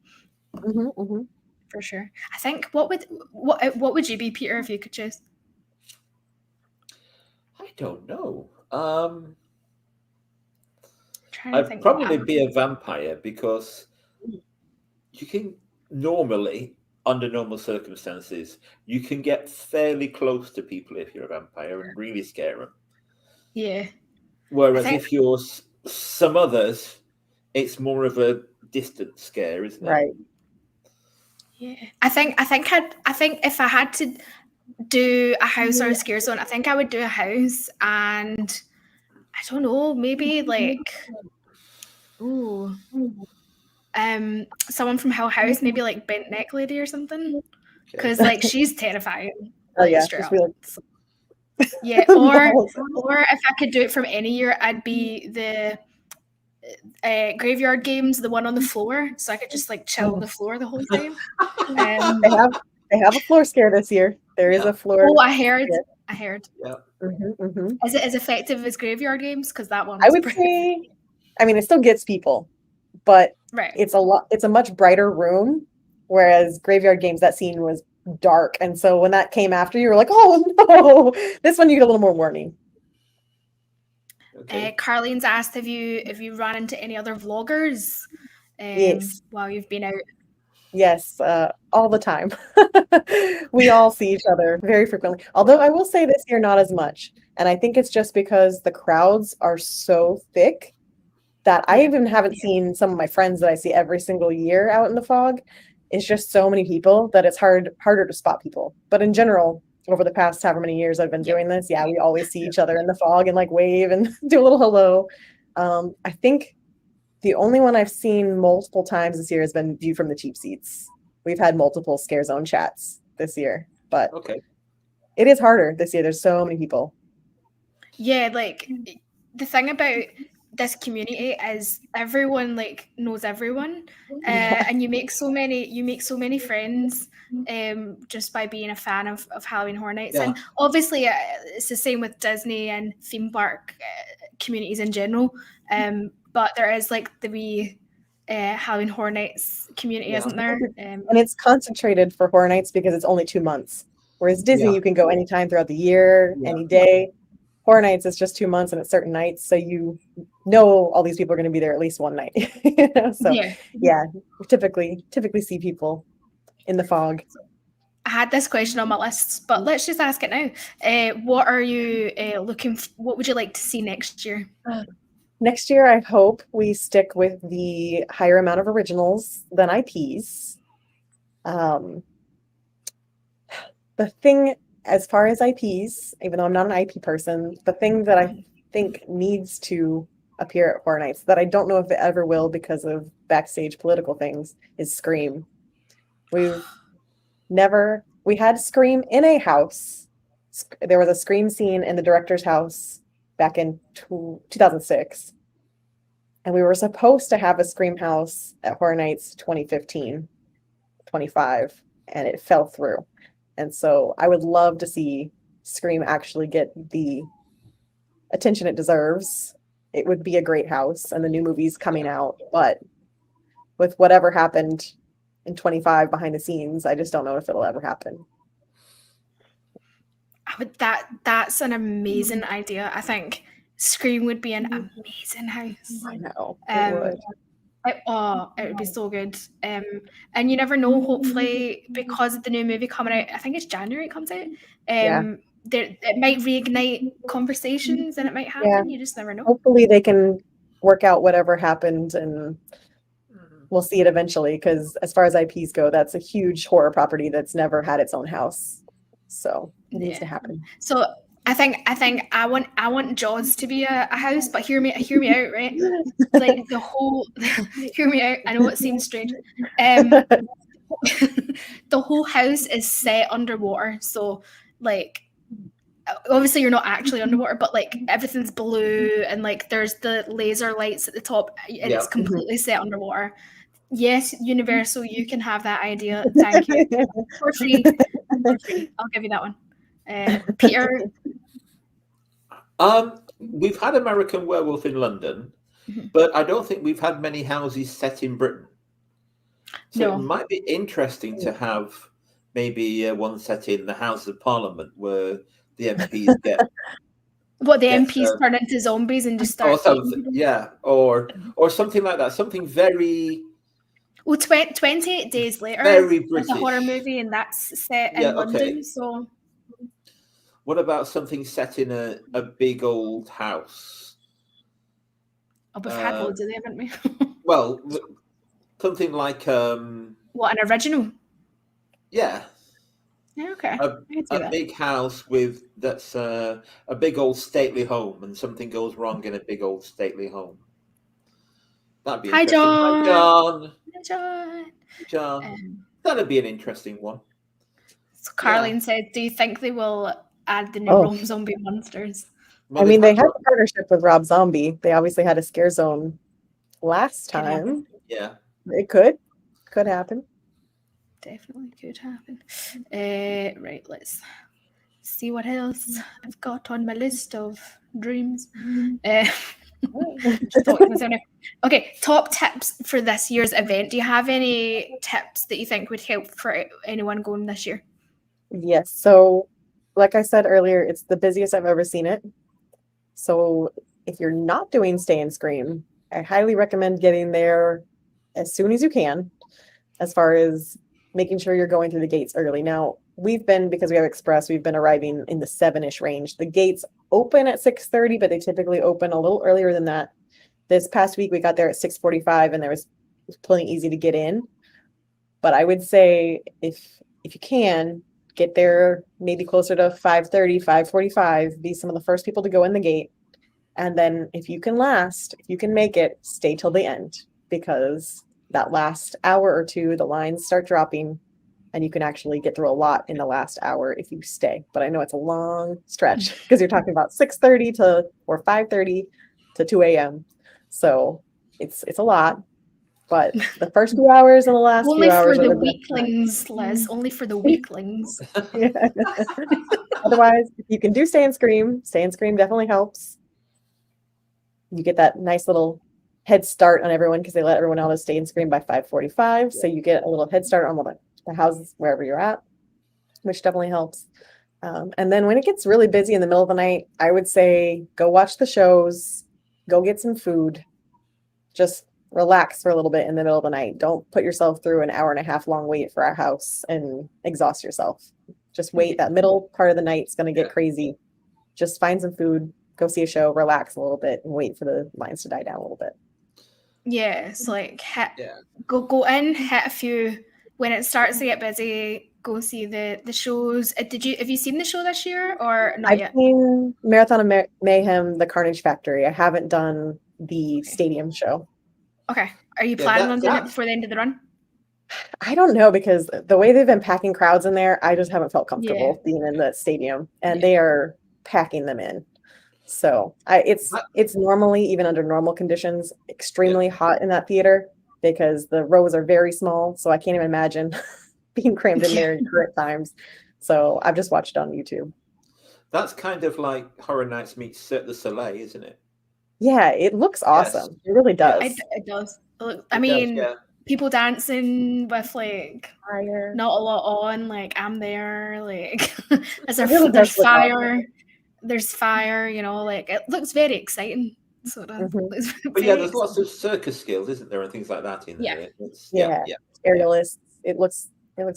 for sure. I think what would you be, Peter, if you could choose? I don't know. Trying to I'd think probably what be a vampire because you can normally, under normal circumstances, you can get fairly close to people if you're a vampire and really scare them. Yeah. Whereas if you're some others, it's more of a distant scare, isn't it? Right. Yeah. I think if I had to do a house or a scare zone, I think I would do a house, and I don't know, maybe like someone from Hill House, maybe like Bent Neck Lady or something, because like she's terrifying. Oh Like, yeah, straight just up. be like, Yeah, or if I could do it from any year, I'd be the Graveyard Games, the one on the floor, so I could just like chill on the floor the whole time. they have a floor scare this year. There is a floor. Oh, I heard. Yeah. Is it as effective as Graveyard Games? Because that one, I would say, I mean, it still gets people, but right. It's a much brighter room, whereas Graveyard Games, that scene was dark, and so when that came after, you were like, oh no, this one you get a little more warning. Okay. Carlene's asked, have you run into any other vloggers Yes. while you've been out? Yes, all the time. We all see each other very frequently. Although I will say this year, not as much. And I think it's just because the crowds are so thick that I even haven't seen some of my friends that I see every single year out in the fog. It's just so many people that it's harder to spot people. But in general, over the past however many years I've been doing this, yeah, we always see each other in the fog and like wave and do a little hello. I think the only one I've seen multiple times this year has been View from the Cheap Seats. We've had multiple Scare Zone chats this year, but it is harder this year. There's so many people. Yeah, like the thing about this community is everyone like knows everyone, and you make so many friends just by being a fan of Halloween Horror Nights. And obviously it's the same with Disney and theme park communities in general, but there is like the wee Halloween Horror Nights community, isn't there? And it's concentrated for Horror Nights because it's only 2 months, whereas Disney you can go anytime throughout the year, any day. Horror Nights is just 2 months and it's certain nights, so you know all these people are going to be there at least one night. So yeah, we typically see people in the fog. I had this question on my list, but let's just ask it now. What are you what would you like to see next year? Next year, I hope we stick with the higher amount of originals than IPs. The thing, as far as IPs, even though I'm not an IP person, the thing that I think needs to appear at Horror Nights that I don't know if it ever will because of backstage political things is Scream. We had Scream in a house. There was a Scream scene in the director's house back in 2006. And we were supposed to have a Scream house at Horror Nights 2015, 25, and it fell through. And so I would love to see Scream actually get the attention it deserves. It would be a great house, and the new movie's coming out. But with whatever happened in 25 behind the scenes, I just don't know if it'll ever happen. That's an amazing idea. I think Scream would be an amazing house. I know. It would. It would be so good. And you never know, hopefully, because of the new movie coming out, I think it's January it comes out. It might reignite conversations and it might happen. Yeah. You just never know. Hopefully they can work out whatever happened and we'll see it eventually, because as far as IPs go, that's a huge horror property that's never had its own house. So it needs to happen. So I think I want Jaws to be a house, but hear me out, right? Like the whole hear me out. I know it seems strange. The whole house is set underwater, so like obviously you're not actually underwater, but like everything's blue and like there's the laser lights at the top and it's completely set underwater. Yes, Universal, you can have that idea. Thank you. For free. I'll give you that one. Peter, We've had American Werewolf in London, but I don't think we've had many houses set in Britain. So No. it might be interesting to have maybe one set in the House of Parliament where the MPs get What, the Yes, MPs turn into zombies and just start or eating something, people? yeah, or something like that. Something very Well, 28 Days Later very is a horror British. movie, and that's set Yeah, in London. okay. So, What about something set in a big old house? oh, we've had loads of them, haven't we? Well, something like What, an original? yeah, Yeah, okay. I a, can see a that. big house with that's a big old stately home, and something goes wrong in a big old stately home. That'd be Hi, interesting. John. Hi, John. Hi, John. John. That'd be an interesting one. So Carlene said, "Do you think they will add the new Oh. Rob Zombie monsters?" Well, I mean, they had Rob- a partnership with Rob Zombie. They obviously had a scare zone last Could happen. time. Yeah. It could happen. Definitely could happen. Right, let's see what else I've got on my list of dreams. Just talking to myself now. Okay, top tips for this year's event. Do you have any tips that you think would help for anyone going this year? Yes. So, like I said earlier, it's the busiest I've ever seen it. So, if you're not doing Stay and Scream, I highly recommend getting there as soon as you can, as far as making sure you're going through the gates early. Now, because we have Express, we've been arriving in the 7-ish range. The gates open at 6:30, but they typically open a little earlier than that. This past week, we got there at 6:45, and it was plenty easy to get in. But I would say if you can, get there maybe closer to 5:30, 5:45, be some of the first people to go in the gate. And then if you can make it, stay till the end, because that last hour or two, the lines start dropping and you can actually get through a lot in the last hour if you stay. But I know it's a long stretch because you're talking about 6:30 or 5:30 to 2 a.m. So it's a lot. But the first few hours and the last Only few hours for are the the best time. weaklings, Liz. Only for the weaklings. Otherwise, if you can do Stay and Scream definitely helps. You get that nice little head start on everyone because they let everyone else Stay and Scream by 5:45. So you get a little head start on the houses wherever you're at, which definitely helps. And then when it gets really busy in the middle of the night, I would say go watch the shows, go get some food, just relax for a little bit in the middle of the night. Don't put yourself through an hour and a half long wait for our house and exhaust yourself. Just wait. That middle part of the night is going to get crazy. Just find some food, go see a show, relax a little bit, and wait for the lines to die down a little bit. Yeah, it's like go in, hit a few. When it starts to get busy, go see the shows. Have you seen the show this year or not yet? I've seen Marathon of Mayhem, The Carnage Factory. I haven't done the stadium show. Okay. Are you planning on doing it before the end of the run? I don't know, because the way they've been packing crowds in there, I just haven't felt comfortable being in the stadium, and they are packing them in. So it's normally, even under normal conditions, extremely hot in that theater because the rows are very small. So I can't even imagine being crammed in there in current times. So I've just watched it on YouTube. That's kind of like Horror Nights meets Cirque du Soleil, isn't it? Yeah, it looks awesome. It really does. It does. I mean, people dancing with like fire. Not a lot on. Like I'm there. Like there's fire. There's fire. You know, like it looks very exciting. Sort of. But yeah, there's lots of circus skills, isn't there, and things like that in there. Yeah. Aerialists. It looks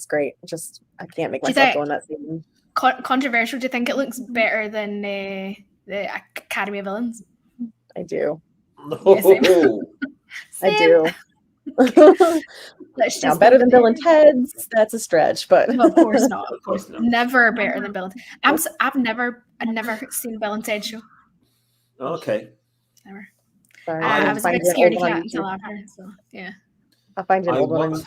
great. Just I can't make myself go in that scene. Controversial. Do you think it looks better than the Academy of Villains? I do. No. I do. Now, better than Bill and Ted's, that's a stretch, but no, of course not. Of course not. Never better than Bill and Ted. I've never seen Bill and Ted show. Okay. Never. Sorry, I was a bit scared of that until after. So yeah. I'll find you an old one.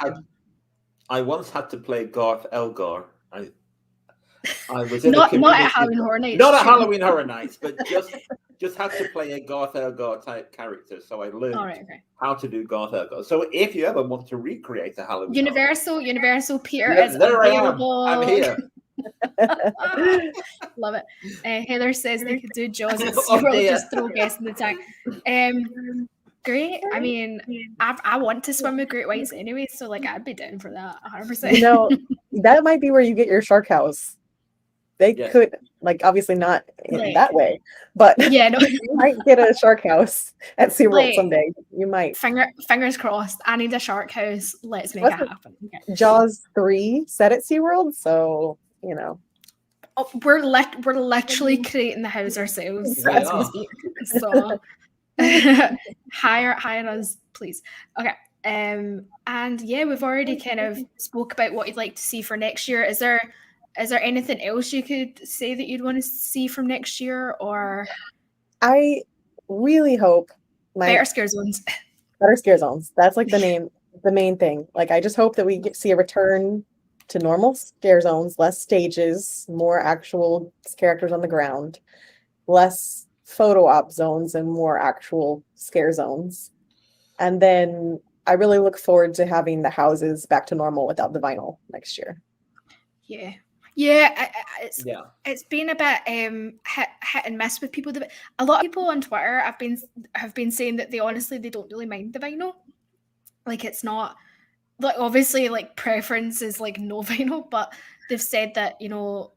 I once had to play Garth Elgar. I was in not at Halloween Horror Nights. Not at Halloween Horror Nights, but just had to play a Garth Elgar type character. So I learned how to do Garth Elgar. So if you ever want to recreate a Halloween Universal Peter is available. I'm here. Love it. Heather says they could do Jaws at Oh, SeaWorld, dear. just throw guests in the tank. Great. I mean, I want to swim with great whites anyway, so like I'd be down for that 100%. You know, that might be where you get your shark house. They Yeah. could, like, obviously not in Like- that way, but yeah, no, you might get a shark house at SeaWorld Like- someday. You might. fingers crossed. I need a shark house. Let's make What's it it? happen. Okay. Jaws 3 set at SeaWorld, so, you know. Oh, we're literally creating the house ourselves We as we are. speak. So hire us, please. Okay. And yeah, we've already kind of spoke about what you'd like to see for next year. Is there anything else you could say that you'd want to see from next year, or I really hope my better scare zones? better scare zones. That's like the main thing. Like, I just hope that we see a return to normal scare zones, less stages, more actual characters on the ground, less photo op zones, and more actual scare zones. And then I really look forward to having the houses back to normal without the vinyl next year. Yeah. It's Yeah. it's been a bit hit and miss with people. A lot of people on Twitter have been saying that they don't really mind the vinyl. Like, it's not, like, obviously, like, preference is like no vinyl, but they've said that, you know,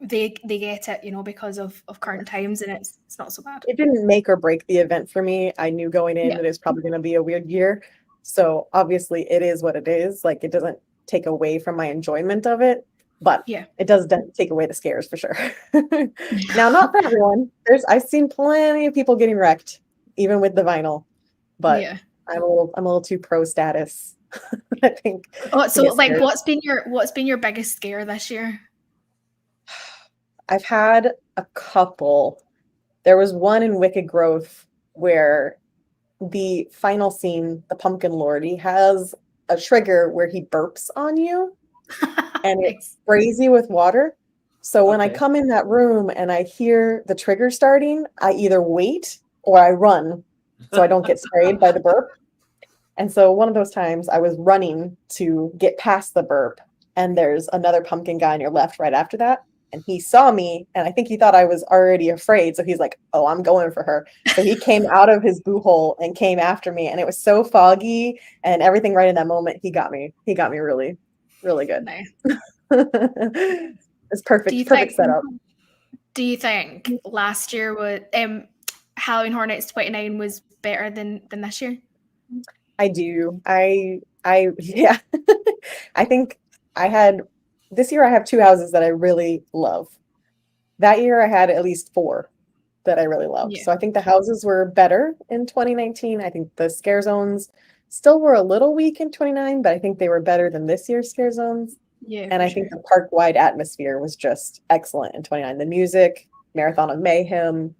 they get it, you know, because of current times, and it's not so bad. It didn't make or break the event for me. I knew going in Yeah. that it's probably going to be a weird year. So obviously it is what it is. Like, it doesn't take away from my enjoyment of it, but Yeah. it does take away the scares for sure. Now, not for everyone. I've seen plenty of people getting wrecked, even with the vinyl, but Yeah. I'm a little too pro status, I think. Oh, so get like, scared. what's been your biggest scare this year? I've had a couple. There was one in Wicked Growth where the final scene, the Pumpkin Lord, he has a trigger where he burps on you and it Nice. sprays you with water. So when I Okay. come in that room and I hear the trigger starting, I either wait or I run so I don't get sprayed by the burp. And so one of those times I was running to get past the burp, and there's another pumpkin guy on your left right after that. And he saw me, and I think he thought I was already afraid. So he's like, oh, I'm going for her. So he came out of his boo hole and came after me. And it was so foggy and everything right in that moment. He got me really, really good. Nice. It's perfect setup. Do you think last year was Halloween Horror Nights 29 was better than this year? I do. Yeah. I think this year I have 2 houses that I really love. That year I had at least 4 that I really loved. Yeah. So I think the houses were better in 2019. I think the scare zones still were a little weak in 29, but I think they were better than this year's scare zones. Yeah. And I think the park-wide atmosphere was just excellent in 29. The music, Marathon of Mayhem,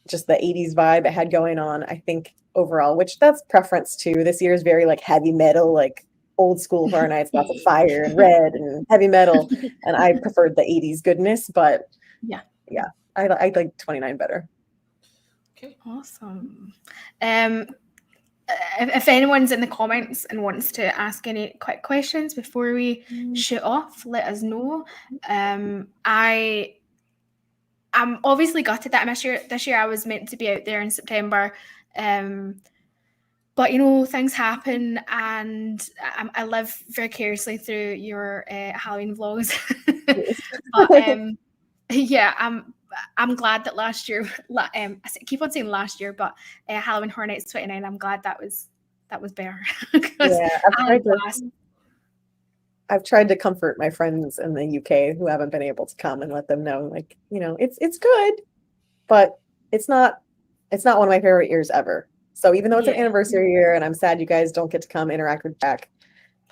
just the 80s vibe it had going on, I think overall, which that's preference too. This year is very like heavy metal, like old school Horror Nights, lots of fire and red and heavy metal. And I preferred the 80s goodness, but yeah, I like 29 better. Okay. Awesome. If anyone's in the comments and wants to ask any quick questions before we shoot off, let us know. I'm obviously gutted that this year I was meant to be out there in September, but you know, things happen, and I live vicariously through your Halloween vlogs. But yeah, I'm glad that last year, I keep on saying last year, but Halloween Horror Nights 29, I'm glad that was better. Yeah, I've tried to comfort my friends in the UK who haven't been able to come and let them know, like, you know, it's good, but it's not one of my favorite years ever. So even though it's an anniversary year and I'm sad you guys don't get to come interact with Jack,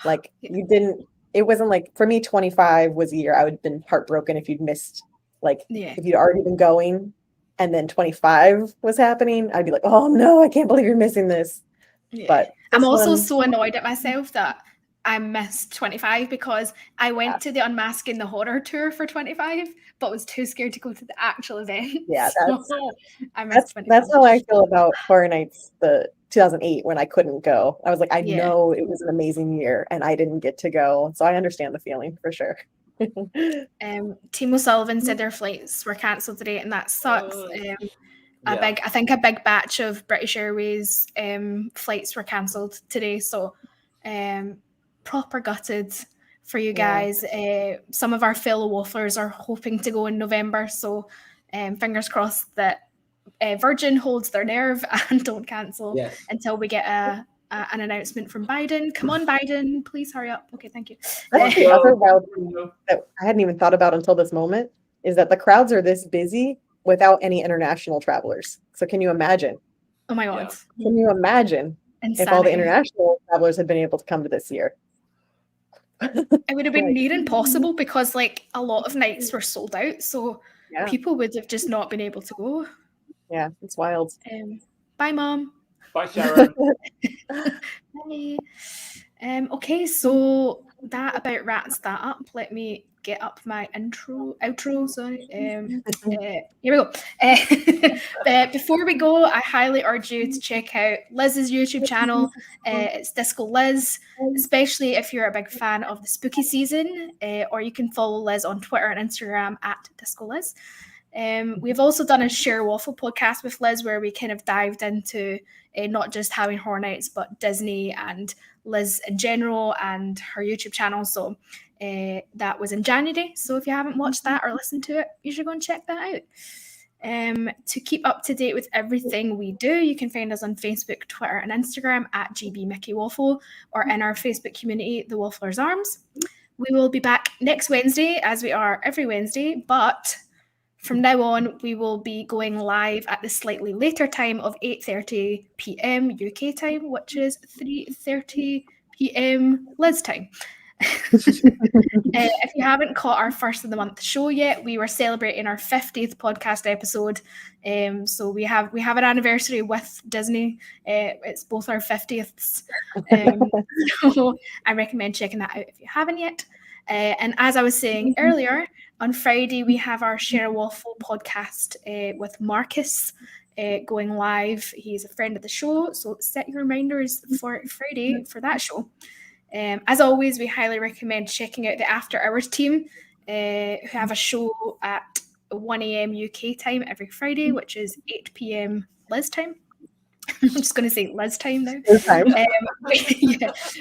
like it wasn't like, for me, 25 was a year I would have been heartbroken if you'd missed, like, if you'd already been going and then 25 was happening, I'd be like, oh no, I can't believe you're missing this. Yeah. But I'm also so annoyed at myself that I missed 25 because I went to the Unmasking the Horror tour for 25, but was too scared to go to the actual event. Yeah, I missed 25. That's how I feel about Horror Nights, the 2008, when I couldn't go. I was like, I know it was an amazing year and I didn't get to go. So I understand the feeling for sure. Team O'Sullivan said their flights were cancelled today, and that sucks. Yeah. I think a big batch of British Airways flights were cancelled today, so proper gutted for you guys. Some of our fellow wafflers are hoping to go in November, so fingers crossed that Virgin holds their nerve and don't cancel Yes. until we get an announcement from Biden. Come on, Biden, please hurry up. Okay, thank you. That's the other wild thing that I hadn't even thought about until this moment, is that the crowds are this busy without any international travelers. So can you imagine? Oh my God. Can you imagine if all the Insanity. international travelers had been able to come to this year? It would have been near impossible because like a lot of nights were sold out, so people would have just not been able to go. Yeah, it's wild. Bye, Mom. Bye, Sharon. Bye. Okay, so that about wraps that up. Let me get up my outro. Sorry. Here we go. Before we go, I highly urge you to check out Liz's YouTube channel. It's Discoliz, especially if you're a big fan of the spooky season, or you can follow Liz on Twitter and Instagram at Discoliz. We've also done a Share Waffle podcast with Liz where we kind of dived into not just Halloween Horror Nights, but Disney and Liz in general and her YouTube channel. So that was in January. So if you haven't watched that or listened to it, you should go and check that out. To keep up to date with everything we do, you can find us on Facebook, Twitter, and Instagram at GB Mickey Waffle, or in our Facebook community, The Waffler's Arms. We will be back next Wednesday, as we are every Wednesday, but from now on, we will be going live at the slightly later time of 8:30 p.m. UK time, which is 3:30 p.m. Liz time. If you haven't caught our first of the month show yet, we were celebrating our 50th podcast episode. So we have an anniversary with Disney. It's both our 50ths. So I recommend checking that out if you haven't yet. And as I was saying earlier, on Friday, we have our Share a Waffle podcast with Marcus going live. He's a friend of the show, so set your reminders for Friday for that show. As always, we highly recommend checking out the After Hours team, who have a show at 1 a.m. UK time every Friday, which is 8 p.m. Liz time. I'm just going to say Liz time now.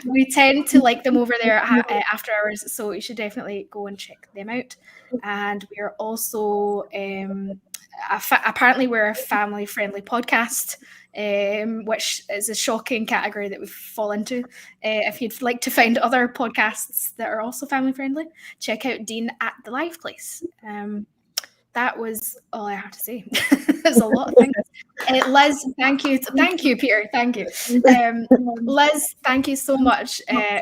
We tend to like them over there after hours, so you should definitely go and check them out. And we are also apparently we're a family-friendly podcast, which is a shocking category that we fall into. If you'd like to find other podcasts that are also family-friendly, check out Dean at the Live Place. That was all I have to say. There's a lot of things. Liz, thank you, Peter. Thank you, Liz. Thank you so much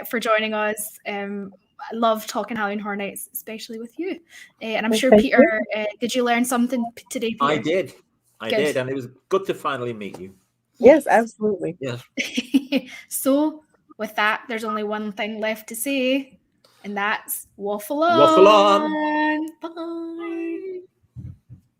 for joining us. I love talking Halloween Horror Nights, especially with you. And I'm sure Peter, did you learn something today, Peter? I did, and it was good to finally meet you. Yes, absolutely. Yes. So with that, there's only one thing left to say, and that's waffle on. Waffle on. Bye.